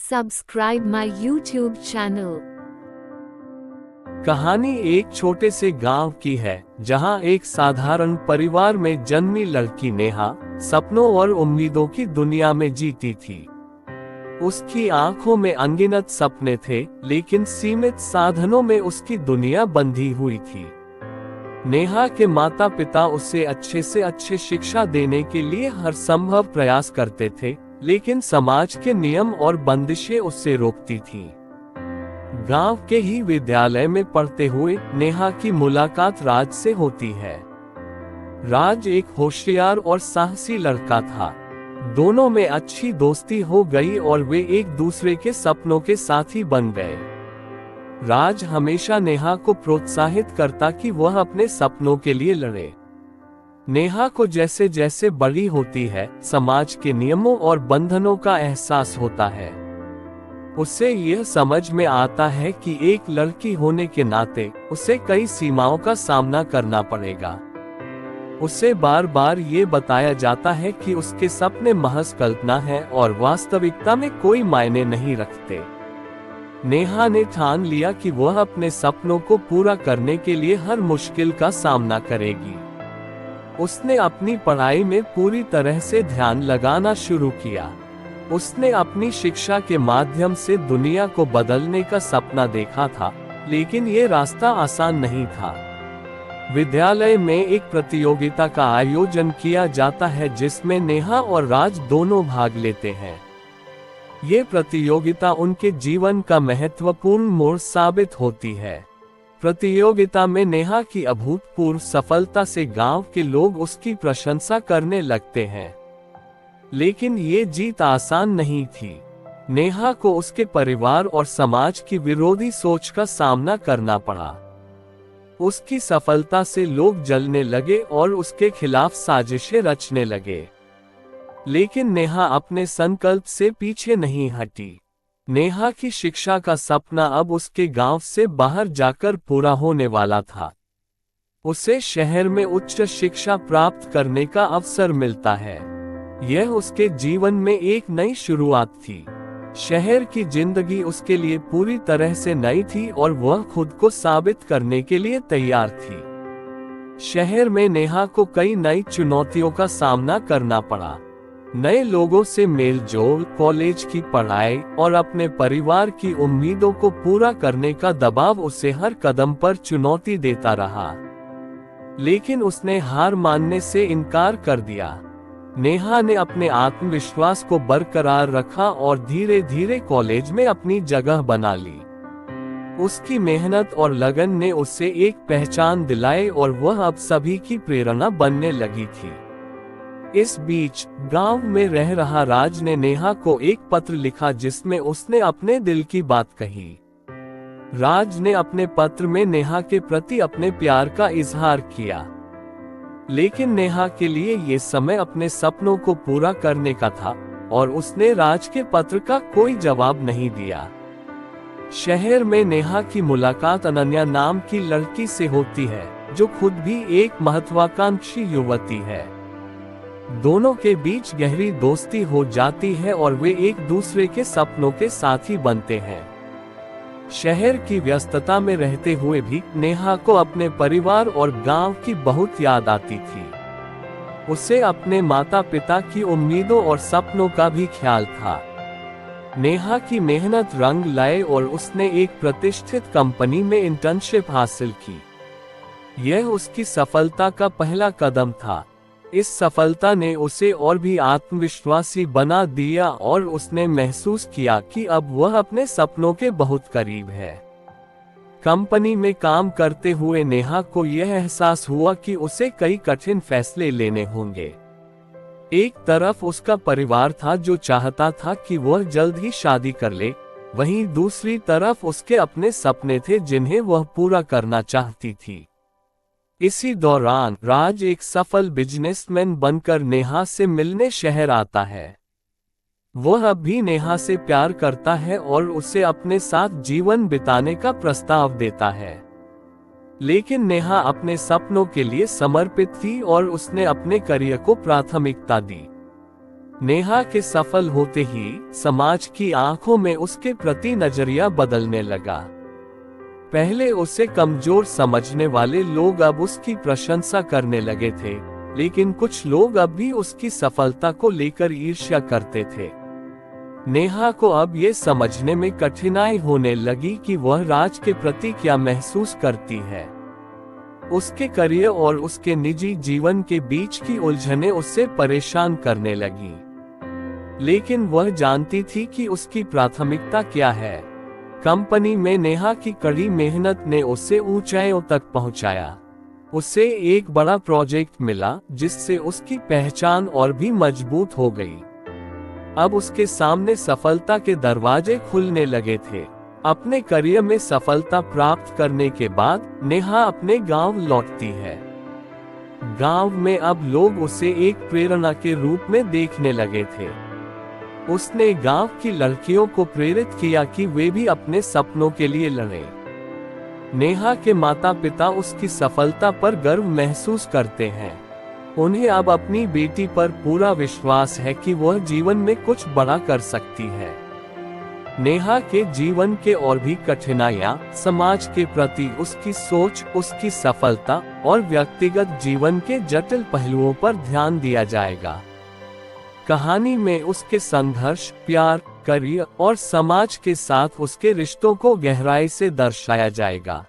subscribe my YouTube channel. कहानी एक छोटे से गांव की है जहां एक साधारण परिवार में जन्मी लड़की नेहा सपनों और उम्मीदों की दुनिया में जीती थी। उसकी आंखों में अनगिनत सपने थे, लेकिन सीमित साधनों में उसकी दुनिया बंधी हुई थी। नेहा के माता पिता उसे अच्छे से अच्छे शिक्षा देने के लिए हर संभव प्रयास करते थे, लेकिन समाज के नियम और बंदिशें उससे रोकती थीं। गांव के ही विद्यालय में पढ़ते हुए नेहा की मुलाकात राज से होती है। राज एक होशियार और साहसी लड़का था। दोनों में अच्छी दोस्ती हो गई और वे एक दूसरे के सपनों के साथी बन गए। राज हमेशा नेहा को प्रोत्साहित करता कि वह अपने सपनों के लिए लड़े। नेहा को जैसे जैसे बड़ी होती है, समाज के नियमों और बंधनों का एहसास होता है। उसे यह समझ में आता है कि एक लड़की होने के नाते उसे कई सीमाओं का सामना करना पड़ेगा। उसे बार बार ये बताया जाता है कि उसके सपने महज कल्पना है और वास्तविकता में कोई मायने नहीं रखते। नेहा ने ठान लिया कि वह अपने सपनों को पूरा करने के लिए हर मुश्किल का सामना करेगी। उसने अपनी पढ़ाई में पूरी तरह से ध्यान लगाना शुरू किया। उसने अपनी शिक्षा के माध्यम से दुनिया को बदलने का सपना देखा था, लेकिन ये रास्ता आसान नहीं था। विद्यालय में एक प्रतियोगिता का आयोजन किया जाता है जिसमें नेहा और राज दोनों भाग लेते हैं। ये प्रतियोगिता उनके जीवन का महत्वपूर्ण मोड़ साबित होती है। प्रतियोगिता में नेहा की अभूतपूर्व सफलता से गांव के लोग उसकी प्रशंसा करने लगते हैं, लेकिन ये जीत आसान नहीं थी। नेहा को उसके परिवार और समाज की विरोधी सोच का सामना करना पड़ा। उसकी सफलता से लोग जलने लगे और उसके खिलाफ साजिशें रचने लगे, लेकिन नेहा अपने संकल्प से पीछे नहीं हटी। नेहा की शिक्षा का सपना अब उसके गांव से बाहर जाकर पूरा होने वाला था। उसे शहर में उच्च शिक्षा प्राप्त करने का अवसर मिलता है। यह उसके जीवन में एक नई शुरुआत थी। शहर की जिंदगी उसके लिए पूरी तरह से नई थी और वह खुद को साबित करने के लिए तैयार थी। शहर में नेहा को कई नई चुनौतियों का सामना करना पड़ा। नए लोगों से मेलजोल, कॉलेज की पढ़ाई और अपने परिवार की उम्मीदों को पूरा करने का दबाव उसे हर कदम पर चुनौती देता रहा, लेकिन उसने हार मानने से इनकार कर दिया। नेहा ने अपने आत्मविश्वास को बरकरार रखा और धीरे धीरे कॉलेज में अपनी जगह बना ली। उसकी मेहनत और लगन ने उसे एक पहचान दिलाई और वह अब सभी की प्रेरणा बनने लगी थी। इस बीच गांव में रह रहा राज ने नेहा को एक पत्र लिखा जिसमें उसने अपने दिल की बात कही। राज ने अपने पत्र में नेहा के प्रति अपने प्यार का इजहार किया, लेकिन नेहा के लिए ये समय अपने सपनों को पूरा करने का था और उसने राज के पत्र का कोई जवाब नहीं दिया। शहर में नेहा की मुलाकात अनन्या नाम की लड़की से होती है, जो खुद भी एक महत्वाकांक्षी युवती है। दोनों के बीच गहरी दोस्ती हो जाती है और वे एक दूसरे के सपनों के साथी बनते हैं। शहर की व्यस्तता में रहते हुए भी नेहा को अपने परिवार और गांव की बहुत याद आती थी। उसे अपने माता पिता की उम्मीदों और सपनों का भी ख्याल था। नेहा की मेहनत रंग लाए और उसने एक प्रतिष्ठित कंपनी में इंटर्नशिप हासिल की। यह उसकी सफलता का पहला कदम था। इस सफलता ने उसे और भी आत्मविश्वासी बना दिया और उसने महसूस किया कि अब वह अपने सपनों के बहुत करीब है। कंपनी में काम करते हुए नेहा को यह एहसास हुआ कि उसे कई कठिन फैसले लेने होंगे। एक तरफ उसका परिवार था जो चाहता था कि वह जल्द ही शादी कर ले, वहीं दूसरी तरफ उसके अपने सपने थे जिन्हें वह पूरा करना चाहती थी। इसी दौरान राज एक सफल बिजनेसमैन बनकर नेहा से मिलने शहर आता है। वह अब भी नेहा से प्यार करता है और उसे अपने साथ जीवन बिताने का प्रस्ताव देता है, लेकिन नेहा अपने सपनों के लिए समर्पित थी और उसने अपने करियर को प्राथमिकता दी। नेहा के सफल होते ही समाज की आंखों में उसके प्रति नजरिया बदलने लगा। पहले उसे कमजोर समझने वाले लोग अब उसकी प्रशंसा करने लगे थे, लेकिन कुछ लोग अब भी उसकी सफलता को लेकर ईर्ष्या करते थे। नेहा को अब ये समझने में कठिनाई होने लगी कि वह राज के प्रति क्या महसूस करती है। उसके करियर और उसके निजी जीवन के बीच की उलझनें उससे परेशान करने लगी, लेकिन वह जानती थी कि उसकी प्राथमिकता क्या है। कंपनी में नेहा की कड़ी मेहनत ने उसे ऊंचाइयों तक पहुंचाया। उसे एक बड़ा प्रोजेक्ट मिला जिससे उसकी पहचान और भी मजबूत हो गई। अब उसके सामने सफलता के दरवाजे खुलने लगे थे। अपने करियर में सफलता प्राप्त करने के बाद नेहा अपने गांव लौटती है। गांव में अब लोग उसे एक प्रेरणा के रूप में देखने लगे थे। उसने गांव की लड़कियों को प्रेरित किया कि वे भी अपने सपनों के लिए लड़ें। नेहा के माता पिता उसकी सफलता पर गर्व महसूस करते हैं। उन्हें अब अपनी बेटी पर पूरा विश्वास है कि वह जीवन में कुछ बड़ा कर सकती है। नेहा के जीवन के और भी कठिनाइयां, समाज के प्रति उसकी सोच, उसकी सफलता और व्यक्तिगत जीवन के जटिल पहलुओं पर ध्यान दिया जाएगा। कहानी में उसके संघर्ष, प्यार, करियर और समाज के साथ उसके रिश्तों को गहराई से दर्शाया जाएगा।